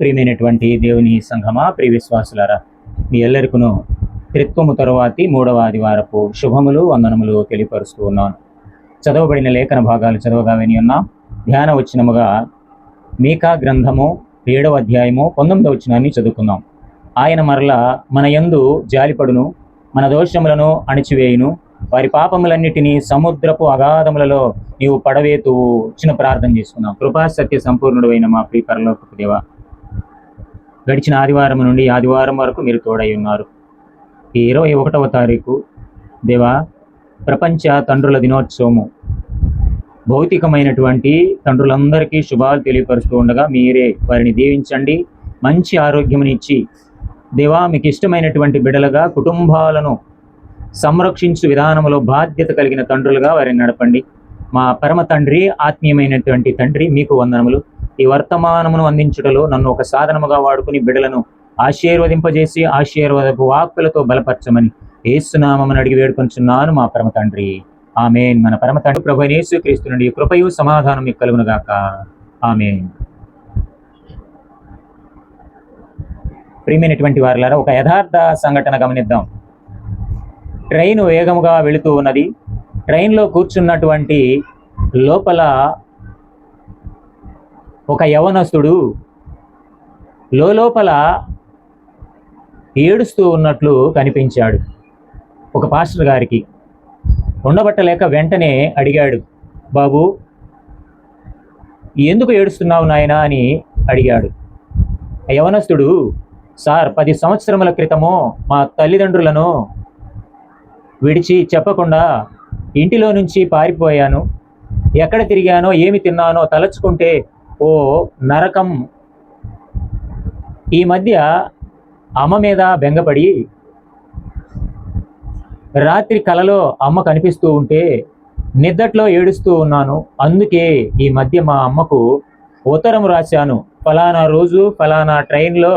ప్రియమైనటువంటి దేవుని సంఘమా, ప్రియ విశ్వాసులారా, మీ ఎల్లరికును త్రిత్వము తరువాతి 3వ ఆదివారపు శుభములు వందనములు తెలియపరుస్తూ ఉన్నాను. చదవబడిన లేఖన భాగాలు చదవగా విని ఉన్నాం. ధ్యాన వచనముగా మీకా గ్రంథము 7వ అధ్యాయము 19వ వచనాన్ని చదువుకుందాం. ఆయన మరలా మన యందు జాలిపడును, మన దోషములను అణిచివేయును, వారి పాపములన్నిటినీ సముద్రపు అగాధములలో నీవు పడవేతూ. చిన్న ప్రార్థన చేసుకుందాం. కృపా సత్య సంపూర్ణుడు అయిన మా ప్రియ పరలోకపు దేవా, గడిచిన ఆదివారం నుండి ఆదివారం వరకు మీరు తోడై ఉన్నారు. ఈ 21వ తారీఖు దేవా, ప్రపంచ తండ్రుల దినోత్సవము. భౌతికమైనటువంటి తండ్రులందరికీ శుభాలు తెలియపరుస్తూ ఉండగా మీరే వారిని దీవించండి, మంచి ఆరోగ్యమునిచ్చి దేవా, మీకు ఇష్టమైనటువంటి బిడలుగా కుటుంబాలను సంరక్షించు విధానంలో బాధ్యత కలిగిన తండ్రులుగా వారిని నడపండి. మా పరమ తండ్రి, ఆత్మీయమైనటువంటి తండ్రి, మీకు వందనములు. ఈ వర్తమానమును అందించుటలో నన్ను ఒక సాధనముగా వాడుకుని బిడలను ఆశీర్వదింపజేసి ఆశీర్వాదపు వాక్కులతో బలపరచమని యేసునామమును అడిగి వేడుకొంచున్నాను మా పరమ తండ్రి, ఆమేన్. మన పరమ తండ్రి ప్రభువైన యేసుక్రీస్తు నుండి కృపయు సమాధానం మీకు కలుగును గాక, ఆమేన్. ప్రియమైనటువంటి వారులారా, ఒక యథార్థ సంఘటన గమనిద్దాం. ట్రైన్ వేగముగా వెళుతూ ఉన్నది. ట్రైన్లో కూర్చున్నటువంటి లోపల ఒక యవనస్తుడు లోపల ఏడుస్తూ ఉన్నట్లు కనిపించాడు. ఒక పాస్టర్ గారికి ఉండబట్టలేక వెంటనే అడిగాడు, బాబు ఎందుకు ఏడుస్తున్నావు నాయనా అని అడిగాడు. యవనస్తుడు, సార్ 10 సంవత్సరముల క్రితము మా తల్లిదండ్రులను విడిచి చెప్పకుండా ఇంటిలో నుంచి పారిపోయాను. ఎక్కడ తిరిగానో ఏమి తిన్నానో తలచుకుంటే ఓ నరకం. ఈ మధ్య అమ్మ మీద బెంగపడి రాత్రి కలలో అమ్మ కనిపిస్తూ ఉంటే నిద్దట్లో ఏడుస్తూ ఉన్నాను. అందుకే ఈ మధ్య మా అమ్మకు ఉత్తరం రాశాను, ఫలానా రోజు ఫలానా ట్రైన్లో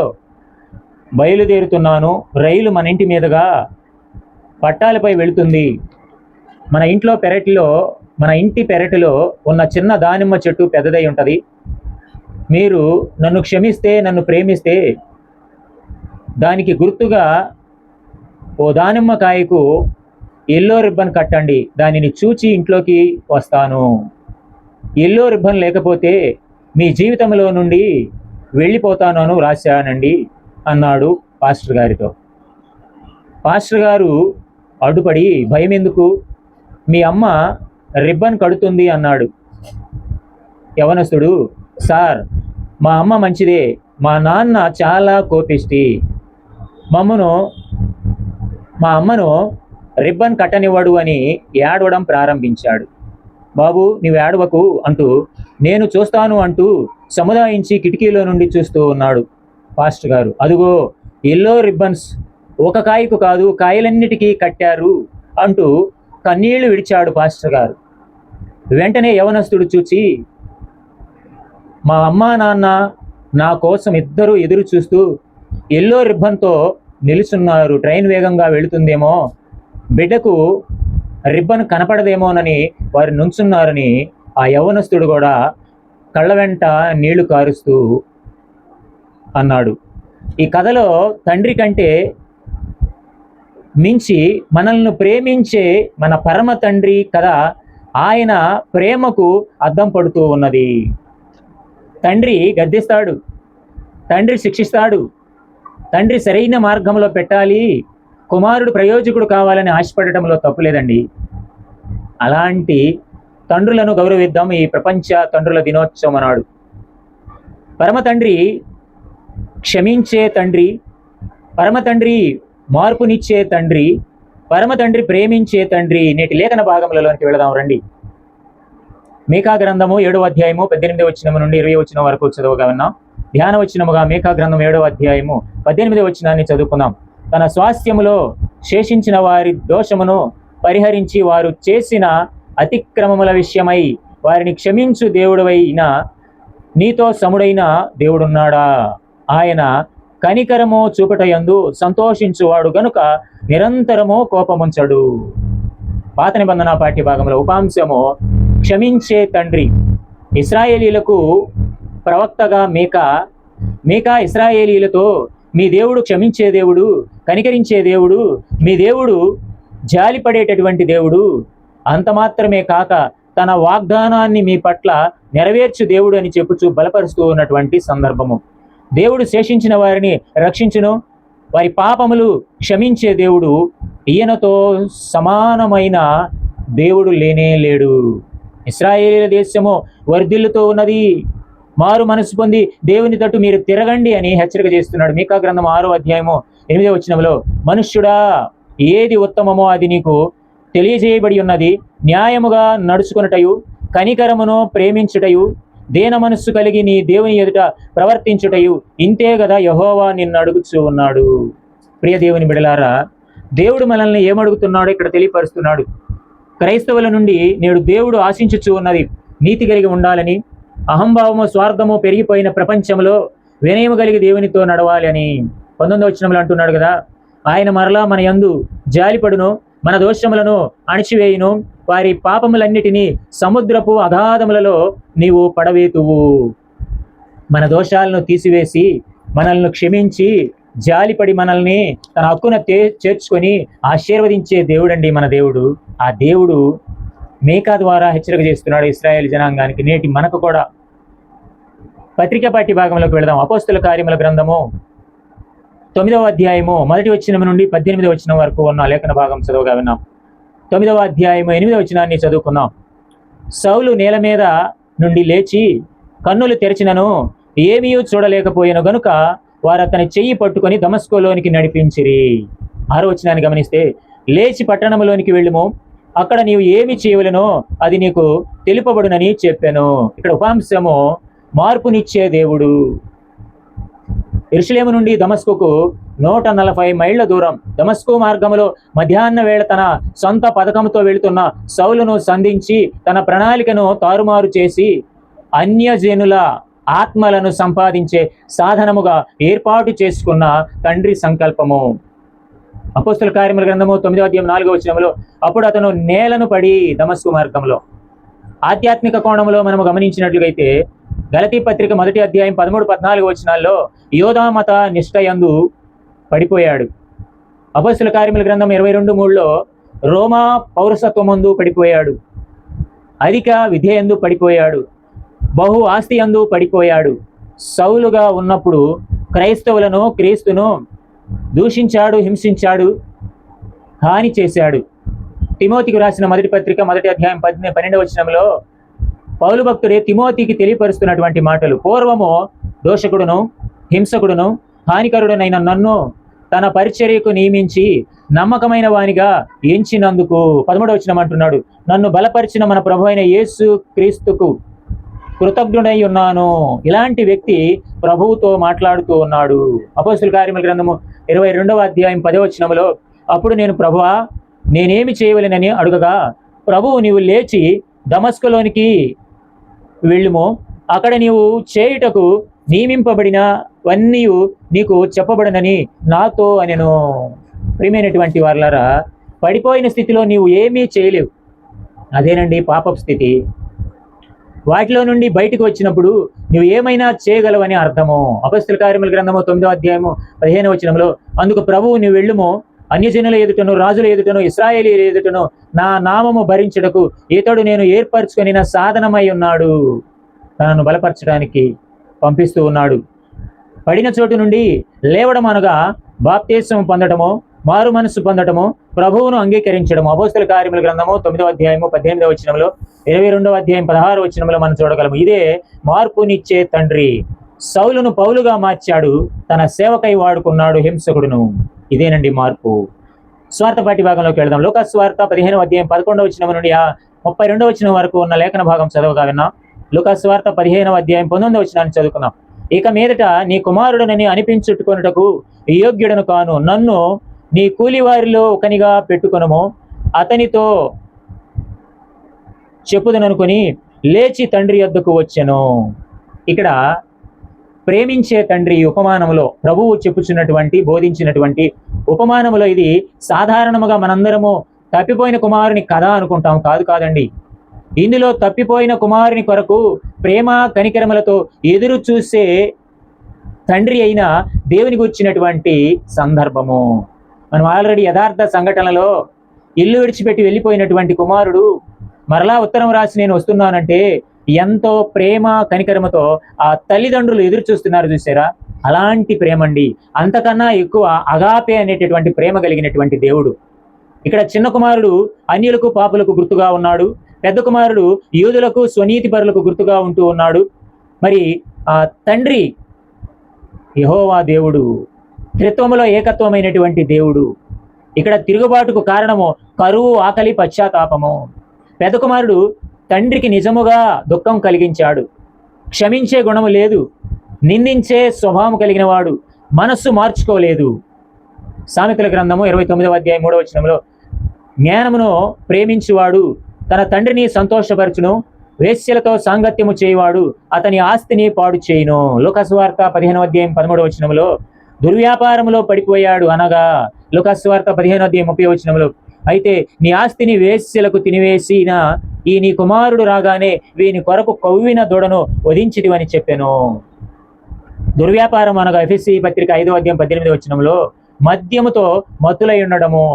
బయలుదేరుతున్నాను, రైలు మన ఇంటి మీదుగా పట్టాలపై వెళుతుంది. మన ఇంటి పెరటిలో ఉన్న చిన్న దానిమ్మ చెట్టు పెద్దదై ఉంటుంది. మీరు నన్ను క్షమిస్తే, నన్ను ప్రేమిస్తే దానికి గుర్తుగా ఓ దానిమ్మ కాయకు ఎల్లో రిబ్బన్ కట్టండి, దానిని చూచి ఇంట్లోకి వస్తాను. ఎల్లో రిబ్బన్ లేకపోతే మీ జీవితంలో నుండి వెళ్ళిపోతాను అని రాశానండి అన్నాడు పాస్టర్ గారితో. పాస్టర్ గారు అడ్డుపడి, భయం ఎందుకు, మీ అమ్మ రిబ్బన్ కడుతుంది అన్నాడు. యవనస్తుడు, సార్ మా అమ్మ మంచిదే, మా నాన్న చాలా కోపిష్టి, మా అమ్మను రిబ్బన్ కట్టనివ్వడు అని ఏడవడం ప్రారంభించాడు. బాబు నీవు ఏడవకు అంటూ, నేను చూస్తాను అంటూ సముదాయించి కిటికీలో నుండి చూస్తూ ఉన్నాడు పాస్టర్ గారు. అదుగో ఎల్లో రిబ్బన్స్ ఒక కాయకు కాదు, కాయలన్నిటికీ కట్టారు అంటూ కన్నీళ్లు విడిచాడు పాస్టర్ గారు. వెంటనే యవనస్తుడు చూచి, మా అమ్మ నాన్న నా కోసం ఇద్దరు ఎదురు చూస్తూ ఎల్లో రిబ్బన్తో నిలుచున్నారు. ట్రైన్ వేగంగా వెళుతుందేమో, బిడ్డకు రిబ్బన్ కనపడదేమోనని వారు నుంచున్నారని ఆ యవనస్తుడు కూడా కళ్ళ వెంట నీళ్లు కారుస్తూ అన్నాడు. ఈ కథలో తండ్రి కంటే మించి మనల్ని ప్రేమించే మన పరమ తండ్రి కథ, ఆయన ప్రేమకు అద్దం పడుతూ ఉన్నది. తండ్రి గద్దిస్తాడు, తండ్రి శిక్షిస్తాడు, తండ్రి సరైన మార్గంలో పెట్టాలి, కుమారుడు ప్రయోజకుడు కావాలని ఆశపడటంలో తప్పులేదండి. అలాంటి తండ్రులను గౌరవిద్దాం ఈ ప్రపంచ తండ్రుల దినోత్సవం నాడు. పరమ తండ్రి క్షమించే తండ్రి, పరమ తండ్రి మార్పునిచ్చే తండ్రి, పరమ తండ్రి ప్రేమించే తండ్రి. నేటి లేఖన భాగములలోనికి వెళదాం రండి. మీకా గ్రంథము 7వ అధ్యాయము 18వ వచనము నుండి 20వ వచనం వరకు చదవగా ఉన్నాం. ధ్యాన వచనముగా మీకా గ్రంథం 7వ అధ్యాయము 18వ వచనాన్ని చదువుకుందాం. తన స్వాస్థ్యములో శేషించిన వారి దోషమును పరిహరించి వారు చేసిన అతిక్రమముల విషయమై వారిని క్షమించు దేవుడవైన నీతో సముడైన దేవుడున్నాడా? ఆయన కనికరము చూపటయందు సంతోషించువాడు గనుక నిరంతరము కోపముంచడు. పాత నిబంధన పాఠ్య భాగంలో ఉపాంశము క్షమించే తండ్రి. ఇశ్రాయేలీలకు ప్రవక్తగా మీకా మీకా ఇశ్రాయేలీయులతో, మీ దేవుడు క్షమించే దేవుడు, కనికరించే దేవుడు, మీ దేవుడు జాలిపడేటటువంటి దేవుడు, అంత మాత్రమే కాక తన వాగ్దానాన్ని మీ పట్ల నెరవేర్చు దేవుడు అని చెప్పుచూ బలపరుస్తూ ఉన్నటువంటి సందర్భము. దేవుడు శేషించిన వారిని రక్షించును, వారి పాపములు క్షమించే దేవుడు, ఈయనతో సమానమైన దేవుడు లేనే లేడు. ఇశ్రాయేలీయుల దేశము వర్ధిల్లుతూ ఉన్నది, మారు మనసు పొంది దేవుని తట్టు మీరు తిరగండి అని హెచ్చరిక చేస్తున్నాడు. మీకా గ్రంథం 6వ అధ్యాయము 8వ వచనంలో, మనుష్యుడా, ఏది ఉత్తమమో అది నీకు తెలియజేయబడి ఉన్నది, న్యాయముగా నడుచుకున్నటయు, కనికరమును ప్రేమించుటయు, దేన మనస్సు కలిగి నీ దేవుని ఎదుట ప్రవర్తించుటయు, ఇంతే కదా యెహోవా నిన్ను అడుగుచూ ఉన్నాడు. ప్రియ దేవుని బిడలారా, దేవుడు మనల్ని ఏమడుగుతున్నాడో ఇక్కడ తెలియపరుస్తున్నాడు. క్రైస్తవుల నుండి నేడు దేవుడు ఆశించుచూ ఉన్నది నీతి కలిగి ఉండాలని, అహంభావము స్వార్థము పెరిగిపోయిన ప్రపంచంలో వినయము కలిగి దేవునితో నడవాలి అని 19వ వచనంలో అంటున్నాడు కదా. ఆయన మరలా మన యందు జాలిపడును, మన దోషములను అణిచివేయును, వారి పాపములన్నిటినీ సముద్రపు అగాధములలో నీవు పడవేతువు. మన దోషాలను తీసివేసి మనల్ని క్షమించి జాలిపడి మనల్ని తన హక్కున చేర్చుకొని ఆశీర్వదించే దేవుడండి మన దేవుడు. ఆ దేవుడు మీకా ద్వారా హెచ్చరిక చేస్తున్నాడు ఇశ్రాయేలు జనాంగానికి, నేటి మనకు కూడా. పత్రిక పాఠ్య భాగంలోకి వెళదాం. అపోస్తుల కార్యముల గ్రంథము 9వ అధ్యాయము 1వ వచనం నుండి 18వ వచనం వరకు ఉన్న లేఖన భాగం చదువుగా విన్నాం. 9వ అధ్యాయము 8వ వచనాన్ని చదువుకున్నాం. సౌలు నేల మీద నుండి లేచి కన్నులు తెరిచినను ఏమీ చూడలేకపోయాను గనుక వారు అతని చెయ్యి పట్టుకొని దమస్కులోనికి నడిపించిరి. 6వ వచనాన్ని గమనిస్తే, లేచి పట్టణంలోనికి వెళ్ళుము, అక్కడ నీవు ఏమి చేయవలెనో అది నీకు తెలుపబడునని చెప్పాను. ఇక్కడ ఉపాంశము మార్పునిచ్చే దేవుడు. యెరూషలేము నుండి దమస్కుకు 140 మైళ్ళ దూరం. దమస్కు మార్గములో మధ్యాహ్న వేళ తన సొంత పథకంతో వెళుతున్న సౌలును సంధించి తన ప్రణాళికను తారుమారు చేసి అన్యజనుల ఆత్మలను సంపాదించే సాధనముగా ఏర్పాటు చేసుకున్న తండ్రి సంకల్పము. అపోస్తుల కార్యముల గ్రంథము 9వ అధ్యాయం 4వ వచనములో, అప్పుడు అతను నేలను పడి దమస్కు మార్గంలో. ఆధ్యాత్మిక కోణంలో మనము గమనించినట్లుగైతే గలతీ పత్రిక 1వ అధ్యాయం 13-14 వచనాల్లో యోధామత నిష్ఠయందు పడిపోయాడు. అపోస్తుల కార్యముల గ్రంథం 22:3లో రోమా పౌరసత్వమందు పడిపోయాడు. అధిక విధేయందు పడిపోయాడు. బహు ఆస్తి యందు పడిపోయాడు. సౌలుగా ఉన్నప్పుడు క్రైస్తవులను, క్రీస్తును దూషించాడు, హింసించాడు, హాని చేశాడు. తిమోతికి రాసిన 1వ పత్రిక 1వ అధ్యాయం 12వ వచనంలో పౌలు భక్తుడే తిమోతికి తెలియపరుస్తున్నటువంటి మాటలు. పూర్వము దోషకుడును, హింసకుడును, హానికరుడునైన నన్ను తన పరిచర్యకు నియమించి నమ్మకమైన వానిగా ఎంచినందుకు 13వ వచనం అంటున్నాడు, నన్ను బలపరిచిన మన ప్రభు అయిన యేసు క్రీస్తుకు కృతజ్ఞుడై ఉన్నాను. ఇలాంటి వ్యక్తి ప్రభువుతో మాట్లాడుతూ ఉన్నాడు. అపోస్తుల కార్యముల గ్రంథము 22వ అధ్యాయం 10వ వచనములో, అప్పుడు నేను, ప్రభువా, నేనేమి చేయవలెనని అడుగగా, ప్రభువు నీవు లేచి దమస్కులోనికి వెళ్ళుము, అక్కడ నీవు చేయుటకు నియమింపబడినవన్నీ నీకు చెప్పబడనని నాతో అనెను. ప్రియమైనటువంటి వారలారా, పడిపోయిన స్థితిలో నీవు ఏమీ చేయలేవు. అదేనండి పాపపు స్థితి. వాటిలో నుండి బయటకు వచ్చినప్పుడు నువ్వు ఏమైనా చేయగలవని అర్థము. అపొస్తలుల కార్యముల గ్రంథము 9వ అధ్యాయము 15వ వచనంలో, అందుకు ప్రభువు నీవు వెళ్ళుము, అన్యజనుల ఎదుటను, రాజుల ఎదుటను, ఇశ్రాయేలీయుల ఎదుటను నా నామము భరించుటకు ఇతడు నేను ఏర్పరచుకొని నా సాధనమై ఉన్నాడు. తనను బలపరచడానికి పంపిస్తూ ఉన్నాడు. పడిన చోటు నుండి లేవడం అనగా బాప్తిస్మం పొందటము, మారు మనస్సు పొందటము, ప్రభువును అంగీకరించడము. అపొస్తలుల కార్యముల గ్రంథము 9వ అధ్యాయము 18వ వచనంలో, 22వ అధ్యాయం 16వ వచనంలో మనం చూడగలము. ఇదే మార్పునిచ్చే తండ్రి. సౌలును పౌలుగా మార్చాడు, తన సేవకై వాడుకున్నాడు హింసకుడును. ఇదేనండి మార్పు. స్వార్థ పాఠ్య భాగంలోకి వెళ్దాం. లూకా స్వార్థ 15వ అధ్యాయం 11వ వచనం నుండి 32వ వచనం వరకు ఉన్న లేఖన భాగం చదవగా విన్నాం. లూకా స్వార్థ 15వ అధ్యాయం 19వ వచనాన్ని చదువుకున్నాం. ఇక మీదట నీ కుమారుడనని అనిపించుకొనుటకు యోగ్యుడను కాను, నన్ను నీ కూలివారిలో ఒకనిగా పెట్టుకొనుము, అతనితో చెప్పుదననుకొని లేచి తండ్రి యొద్దకు వచ్చెను. ఇక్కడ ప్రేమించే తండ్రి ఉపమానములో ప్రభువు చెప్పుచున్నటువంటి, బోధించినటువంటి ఉపమానములో ఇది సాధారణముగా మనందరము తప్పిపోయిన కుమారుని కథ అనుకుంటాం. కాదండి. ఇందులో తప్పిపోయిన కుమారుని కొరకు ప్రేమ కనికరములతో ఎదురు చూసే తండ్రి అయిన దేవుని గురించినటువంటి సందర్భము. మనం ఆల్రెడీ యథార్థ సంఘటనలో ఇల్లు విడిచిపెట్టి వెళ్ళిపోయినటువంటి కుమారుడు మరలా ఉత్తరం రాసి నేను వస్తున్నానంటే ఎంతో ప్రేమ కనికరమతో ఆ తల్లిదండ్రులు ఎదురు చూస్తున్నారు చూసారా, అలాంటి ప్రేమ అండి. అంతకన్నా ఎక్కువ అగాపే అనేటటువంటి ప్రేమ కలిగినటువంటి దేవుడు. ఇక్కడ చిన్న కుమారుడు అన్యులకు పాపులకు గుర్తుగా ఉన్నాడు, పెద్ద కుమారుడు యూదులకు స్వనీతిపరులకు గుర్తుగా ఉంటూ ఉన్నాడు. మరి ఆ తండ్రి యెహోవా దేవుడు, త్రిత్వములో ఏకత్వమైనటువంటి దేవుడు. ఇక్కడ తిరుగుబాటుకు కారణము కరువు, ఆకలి, పశ్చాత్తాపము. పెద్ద కుమారుడు తండ్రికి నిజముగా దుఃఖం కలిగించాడు, క్షమించే గుణము లేదు, నిందించే స్వభావం కలిగిన వాడు, మనస్సు మార్చుకోలేదు. సామెతల గ్రంథము 29వ అధ్యాయం 3వ వచనంలో జ్ఞానమును ప్రేమించువాడు తన తండ్రిని సంతోషపరచును, వేశ్యలతో సాంగత్యము చేయువాడు అతని ఆస్తిని పాడు చేయును. లూకాసువార్త 15వ అధ్యాయం 13వ వచనంలో దుర్వ్యాపారములో పడిపోయాడు అనగా, లూకాసువార్త 15వ అధ్యాయం 30వ వచనంలో అయితే నీ ఆస్తిని వేశ్యలకు తినివేసిన ఈ నీ కుమారుడు రాగానే వీని కొరకు కొవ్విన దూడను వధించిదివని చెప్పాను. దుర్వ్యాపారం అనగా ఎఫెసీ పత్రిక 5వ అధ్యాయం 18వ వచనంలో మద్యముతో మత్తులై ఉండడము.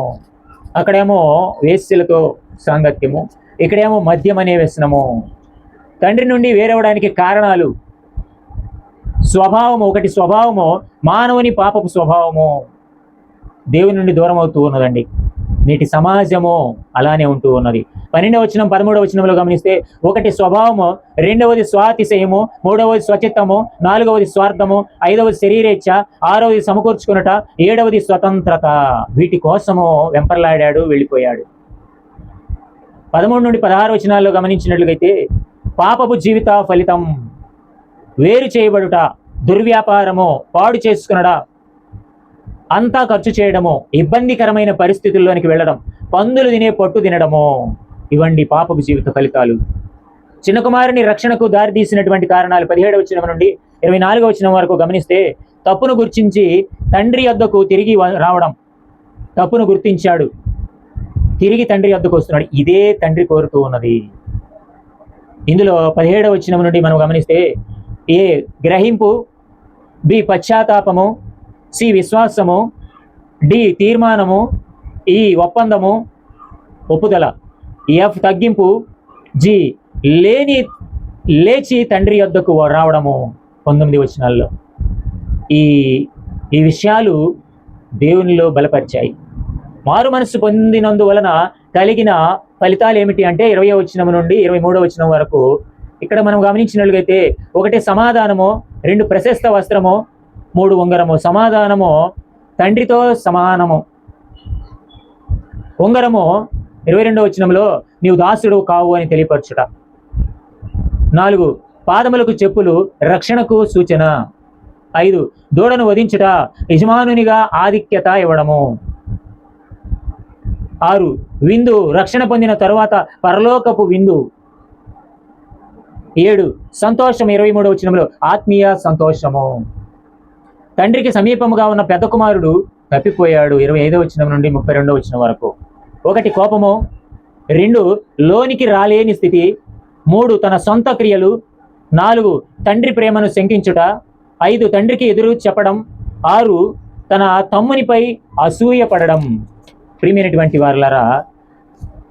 అక్కడేమో వేశ్యలతో సాంగత్యము, ఇక్కడేమో మద్యం అనే వ్యసనము. తండ్రి నుండి వేరవడానికి కారణాలు స్వభావము. ఒకటి స్వభావము మానవుని పాపపు స్వభావము దేవుని నుండి దూరం అవుతూ ఉన్నదండి. నేటి సమాజము అలానే ఉంటూ ఉన్నది. 12వ వచనం 13వ వచనంలో గమనిస్తే ఒకటి స్వభావము, రెండవది స్వాతిశయము, మూడవది స్వచిత్తము, నాలుగవది స్వార్థము, ఐదవది శరీరేచ్ఛ, ఆరవది సమకూర్చుకున్నట, ఏడవది స్వతంత్రత. వీటి కోసము వెంపర్లాడాడు, వెళ్ళిపోయాడు. 13 నుండి 16 వచనాల్లో గమనించినట్లయితే పాపపు జీవిత ఫలితం వేరు చేయబడుట, దుర్వ్యాపారము, పాడు చేసుకునడ, అంతా ఖర్చు చేయడము, ఇబ్బందికరమైన పరిస్థితుల్లోనికి వెళ్ళడం, పందులు తినే పట్టు తినడము, ఇవండి పాపపు జీవిత ఫలితాలు. చిన్న కుమారుని రక్షణకు దారితీసినటువంటి కారణాలు 17వ వచనం నుండి 24వ వచనం వరకు గమనిస్తే తప్పును గుర్తించి తండ్రి యొద్దకు తిరిగి రావడం. తప్పును గుర్తించాడు, తిరిగి తండ్రి యొద్దకు వస్తున్నాడు. ఇదే తండ్రి కోరుతూ ఉన్నది. ఇందులో 17వ వచనం నుండి మనం గమనిస్తే ఏ గ్రహింపు, బి పశ్చాత్తాపము, సి విశ్వాసము, డి తీర్మానము, ఈ ఒప్పందము ఒప్పుదల, ఎఫ్ తగ్గింపు, జి లేచి తండ్రి యొద్దకు రావడము. 19 వచనాల్లో ఈ విషయాలు దేవునిలో బలపరిచాయి. మారు మనస్సు పొందినందువలన కలిగిన ఫలితాలు ఏమిటి అంటే 20వ వచనం నుండి 23వ వచనం వరకు ఇక్కడ మనం గమనించినట్లయితే ఒకటి సమాధానము, 2 ప్రశస్త వస్త్రము, 3 ఉంగరము. సమాధానము తండ్రితో సమానము. ఉంగరము 22వ వచనంలో నీవు దాసుడు కావు అని తెలియపరచుట. 4 పాదములకు చెప్పులు, రక్షణకు సూచన. 5 దూడను వధించుట, యజమానునిగా ఆధిక్యత ఇవ్వడము. 6 విందు, రక్షణ పొందిన తరువాత పరలోకపు విందు. 7 సంతోషం, 23వ వచనంలో ఆత్మీయ సంతోషము. తండ్రికి సమీపముగా ఉన్న పెద్ద కుమారుడు తప్పిపోయాడు. 25వ వచనం నుండి 32వ వచనం వరకు. 1 కోపము, 2 లోనికి రాలేని స్థితి, 3 తన సొంత క్రియలు, 4 తండ్రి ప్రేమను శంకించుట, 5 తండ్రికి ఎదురు చెప్పడం, 6 తన తమ్మునిపై అసూయ పడడం. ప్రియమైనటువంటి వారలారా,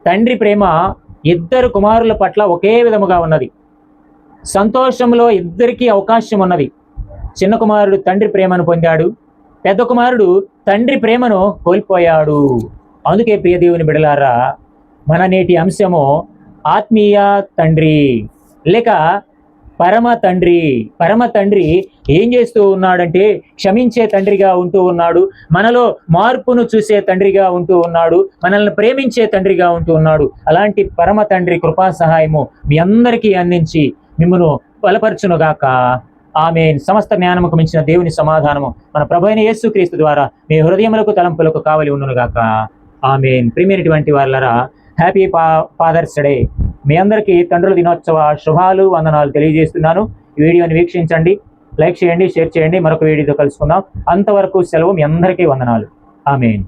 తండ్రి ప్రేమ ఇద్దరు కుమారుల పట్ల ఒకే విధముగా ఉన్నది. సంతోషంలో ఇద్దరికీ అవకాశం ఉన్నది. చిన్న కుమారుడు తండ్రి ప్రేమను పొందాడు, పెద్ద కుమారుడు తండ్రి ప్రేమను కోల్పోయాడు. అందుకే ప్రియ దేవుని బిడలారా, మన నేటి అంశము ఆత్మీయ తండ్రి లేక పరమ తండ్రి. పరమ తండ్రి ఏం చేస్తూ ఉన్నాడంటే క్షమించే తండ్రిగా ఉంటూ ఉన్నాడు, మనలో మార్పును చూసే తండ్రిగా ఉంటూ ఉన్నాడు, మనల్ని ప్రేమించే తండ్రిగా ఉంటూ ఉన్నాడు. అలాంటి పరమ తండ్రి కృపా సహాయము మీ అందరికీ అందించి మిమ్మును బలపరచునుగాక. ఆమేన్. సమస్త జ్ఞానముకు మించిన దేవుని సమాధానము మన ప్రభువైన యేసుక్రీస్తు ద్వారా మీ హృదయములకు తలంపులకు కావలి ఉండునుగాక. ఆమేన్. ప్రియమైనటువంటి వారలారా, హ్యాపీ ఫాదర్స్ డే. మీ అందరికీ తండ్రుల దినోత్సవ శుభాలు, వందనాలు తెలియజేస్తున్నాను. ఈ వీడియోని వీక్షించండి, లైక్ చేయండి, షేర్ చేయండి. మరొక వీడియోతో కలుసుకుందాం. అంతవరకు సెలవు. మీ అందరికీ వందనాలు. ఆమేన్.